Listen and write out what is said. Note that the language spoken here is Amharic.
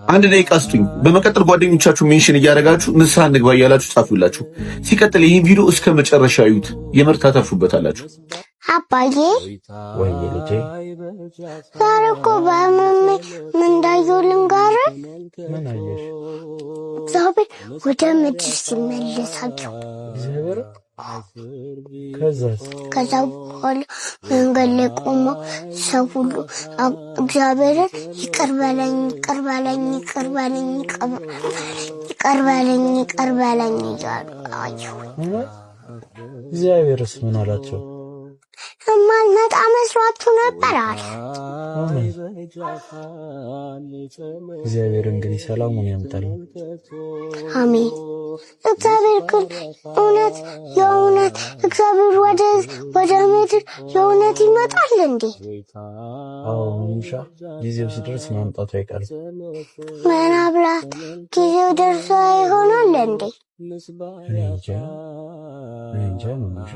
አንድ ደቂቃ ስጡኝ። በመቀጠል ጓደኞቻችሁ ሜንሽን እያደረጋችሁ ንስሐ እንግባ እያላችሁ ጻፉላችሁ። ሲቀጥል ይህን ቪዲዮ እስከ መጨረሻ እዩት፣ የምር ታተርፉበታላችሁ። አባዬ ወይ ልጄ ዛሬ እኮ በህመሜ ምን እንዳየሁ ልንገርህ። ምን አየሽ? እግዚአብሔር ወደ ምድር ሲመለስ አየሁ። ከዛ በኋላ መንገድ ላይ ቆመው ሰው ሁሉ እግዚአብሔርን ይቅር በለኝ ይቅር በለኝ ይቅር በለኝ ይቅር በለኝ ይቅር በለኝ እያሉ አየሁ። እግዚአብሔርስ ምን አላቸው? የማልመጣ መስሏችሁ ነበር አለ። እግዚአብሔር እንግዲህ ሰላሙን ያምጣልን። አሜን። እግዚአብሔር ግን እውነት የእውነት እግዚአብሔር ወደ ምድር የእውነት ይመጣል እንዴ? አዎ እንሻ ጊዜው ሲደርስ ማምጣቱ አይቀርም። ምናልባት ጊዜው ደርሶ ይሆናል እንዴ? እንጃ ነው እንሻ